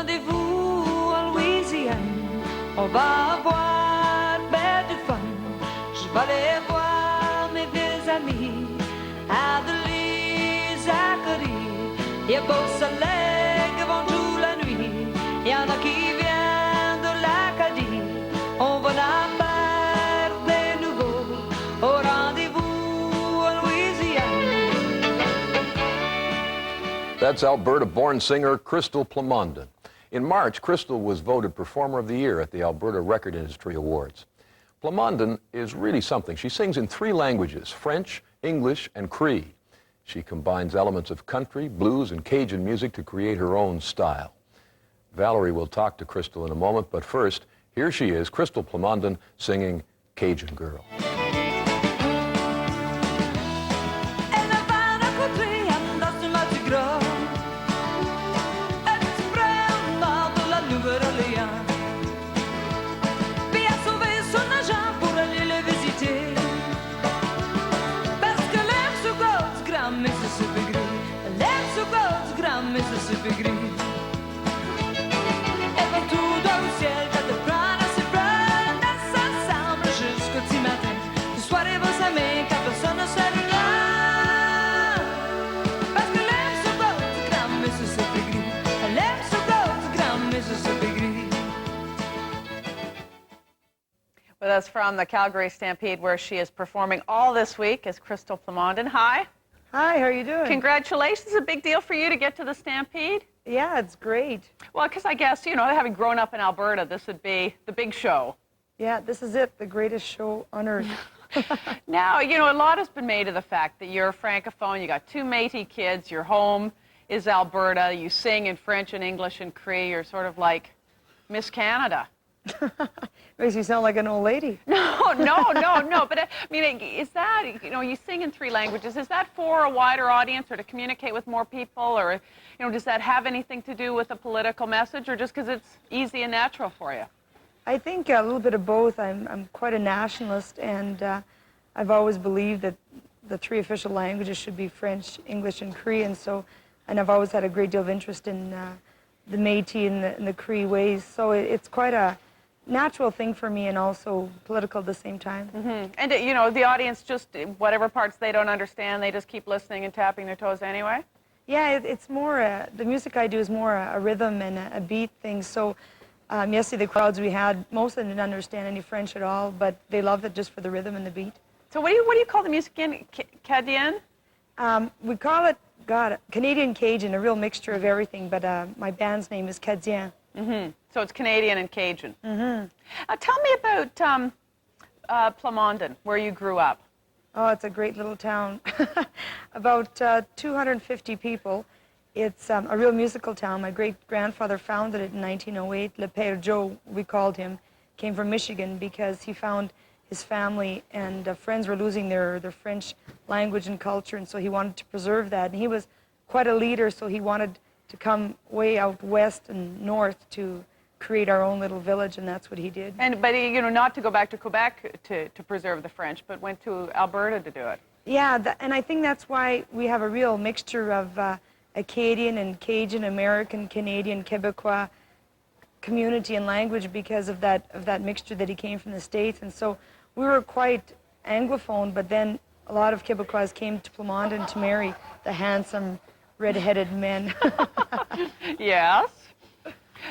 rendez-vous en Louisiane. On va avoir ben du fun. Je vais aller voir mes vieux amis. Adelise, Zachary. Il y a beau soleil qui vont toute la nuit. Il y en a qui viennent de l'Acadie. On va la faire des nouveaux au rendez-vous en Louisiane. That's Alberta-born singer Crystal Plamondon. In March, Crystal was voted Performer of the Year at the Alberta Record Industry Awards. Plamondon is really something. She sings in 3 languages, French, English, and Cree. She combines elements of country, blues, and Cajun music to create her own style. Valerie will talk to Crystal in a moment, but first, here she is, Crystal Plamondon, singing Cajun Girl. Mississippi gris. Et partout dans le ciel, t'as de prendre à ses bras, ensemble jusqu'au petit matin. Du soir et vos amis, car personne ne sera là. Parce que l'aime se goûte du grand Mississippi gris. L'aime se goûte du grand Mississippi gris. With us from the Calgary Stampede, where she is performing all this week, is Crystal Plamondon. Hi. Hi, how are you doing? Congratulations. A big deal for you to get to the Stampede? Yeah, it's great. Well, because I guess, you know, having grown up in Alberta, this would be the big show. Yeah, this is it, the greatest show on earth. Now, you know, a lot has been made of the fact that you're a Francophone, you got 2 Métis kids, your home is Alberta, you sing in French and English and Cree, you're sort of like Miss Canada. Makes you sound like an old lady. No, but I mean, is that, you know, you sing in 3 languages, is that for a wider audience or to communicate with more people, or, you know, does that have anything to do with a political message, or just because it's easy and natural for you? I think a little bit of both. I'm quite a nationalist, and I've always believed that the 3 official languages should be French, English, and Cree, and I've always had a great deal of interest in the Métis and the Cree ways, so it's quite a natural thing for me and also political at the same time. Mm-hmm. And, you know, the audience just, whatever parts they don't understand, they just keep listening and tapping their toes anyway? Yeah, it's more, the music I do is more a rhythm and a beat thing. So yesterday the crowds we had, most of them didn't understand any French at all, but they loved it just for the rhythm and the beat. So what do you call the music again? Cadienne? We call it, Canadian Cajun, a real mixture of everything, but my band's name is Cadienne. Mm-hmm. So it's Canadian and Cajun. Mm-hmm. Tell me about Plamondon, where you grew up. Oh, it's a great little town. About 250 people. It's a real musical town. My great-grandfather founded it in 1908. Le Père Joe, we called him, came from Michigan because he found his family and friends were losing their French language and culture, and so he wanted to preserve that. And he was quite a leader, so he wanted to come way out west and north to create our own little village, and that's what he did. But you know, not to go back to Quebec to preserve the French, but went to Alberta to do it. Yeah, and I think that's why we have a real mixture of Acadian and Cajun, American, Canadian, Quebecois community and language because of that mixture that he came from the States. And so we were quite Anglophone, but then a lot of Quebecois came to Plamondon to marry the handsome, red-headed men. Yes.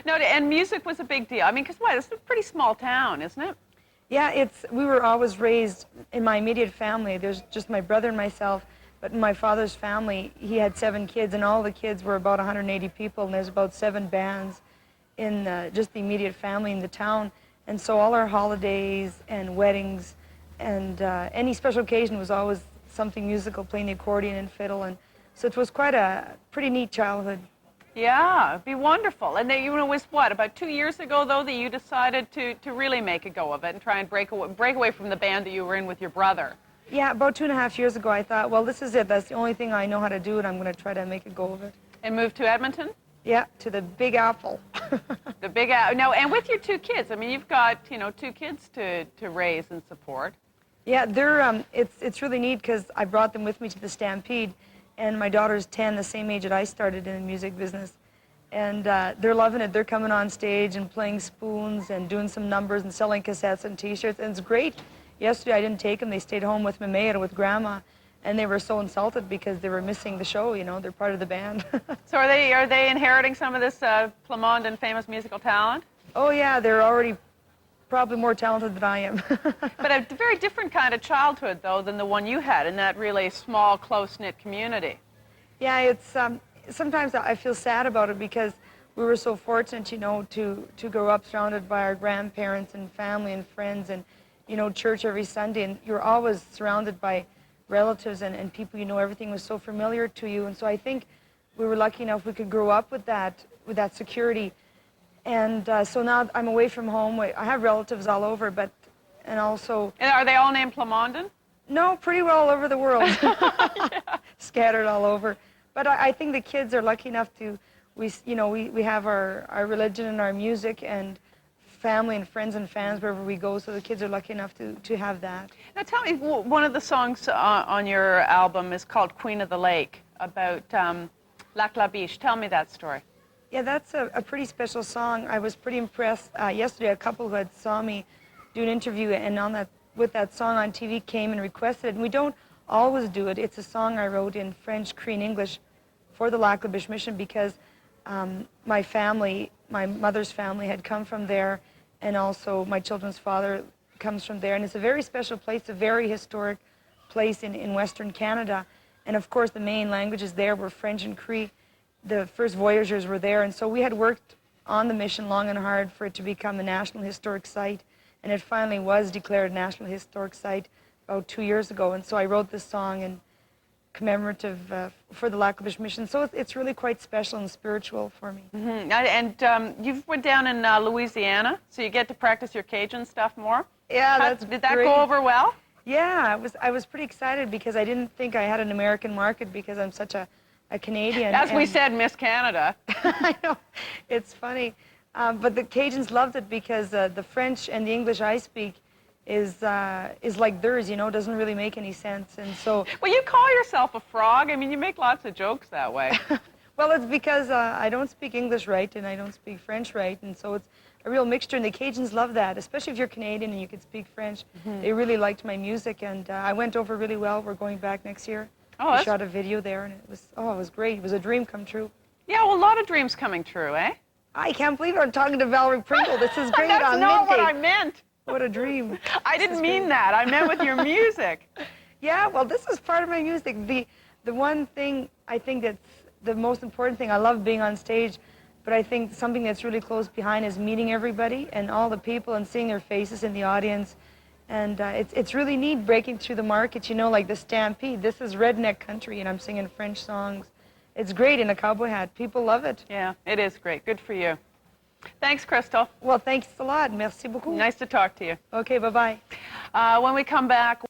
No, and music was a big deal. I mean, because what? It's a pretty small town, isn't it? Yeah, we were always raised in my immediate family. There's just my brother and myself, but in my father's family, he had 7 kids, and all the kids were about 180 people, and there's about 7 bands in just the immediate family in the town. And so all our holidays and weddings and any special occasion was always something musical, playing the accordion and fiddle, and so it was quite a pretty neat childhood. Yeah, it'd be wonderful. And then, you know, it was what, about 2 years ago, though, that you decided to really make a go of it and try and break away from the band that you were in with your brother. Yeah, about 2.5 years ago, I thought, well, this is it. That's the only thing I know how to do, and I'm going to try to make a go of it. And move to Edmonton? Yeah, to the Big Apple. The Big Apple. No, and with your 2 kids. I mean, you've got, you know, 2 kids to raise and support. Yeah, they're, it's really neat because I brought them with me to the Stampede, and my daughter's 10, the same age that I started in the music business. And they're loving it. They're coming on stage and playing spoons and doing some numbers and selling cassettes and T-shirts, and it's great. Yesterday I didn't take them. They stayed home with Mama or with Grandma, and they were so insulted because they were missing the show. You know, they're part of the band. So are they inheriting some of this Plamondon famous musical talent? Oh yeah, they're already probably more talented than I am. But a very different kind of childhood, though, than the one you had in that really small, close-knit community. Yeah, it's sometimes I feel sad about it because we were so fortunate, you know, to grow up surrounded by our grandparents and family and friends and, you know, church every Sunday, and you're always surrounded by relatives and people, you know, everything was so familiar to you. And so I think we were lucky enough we could grow up with that security. And so now I'm away from home. I have relatives all over, and also... And are they all named Plamondon? No, pretty well all over the world. Yeah. Scattered all over. But I think the kids are lucky enough to, we have our religion and our music and family and friends and fans wherever we go, so the kids are lucky enough to have that. Now tell me, one of the songs on your album is called Queen of the Lake, about Lac La Biche. Tell me that story. Yeah, that's a pretty special song. I was pretty impressed. Yesterday, a couple who had saw me do an interview and with that song on TV came and requested it. And we don't always do it. It's a song I wrote in French, Cree, and English for the Lac La Biche mission because my family, my mother's family had come from there, and also my children's father comes from there. And it's a very special place, a very historic place in Western Canada. And of course, the main languages there were French and Cree. The first voyageurs were there, and so we had worked on the mission long and hard for it to become a National Historic Site, and it finally was declared a National Historic Site about 2 years ago. And so I wrote this song in commemorative for the Lac La Biche mission, so it's really quite special and spiritual for me. Mm-hmm. And you went down in Louisiana, so you get to practice your Cajun stuff more? Yeah, Did that great. go over well? Yeah, I was pretty excited because I didn't think I had an American market because I'm such a Canadian. As we said, Miss Canada. I know, it's funny. But the Cajuns loved it because the French and the English I speak is like theirs, you know, doesn't really make any sense. And so... Well, you call yourself a frog. I mean, you make lots of jokes that way. Well, it's because I don't speak English right and I don't speak French right, and so it's a real mixture, and the Cajuns love that, especially if you're Canadian and you can speak French. Mm-hmm. They really liked my music, and I went over really well. We're going back next year. Oh, we shot a video there, and it was great. It was a dream come true. Yeah, well, a lot of dreams coming true, eh? I can't believe I'm talking to Valerie Pringle. This is great. That's on not Midday. what I meant. What a dream. I didn't mean that. I meant with your music. Yeah, well, this is part of my music. The one thing I think that's the most important thing, I love being on stage, but I think something that's really close behind is meeting everybody and all the people and seeing their faces in the audience. And it's really neat breaking through the market, you know, like the Stampede. This is redneck country, and I'm singing French songs. It's great in a cowboy hat. People love it. Yeah, it is great. Good for you. Thanks, Crystal. Well, thanks a lot. Merci beaucoup. Nice to talk to you. Okay, bye-bye. When we come back,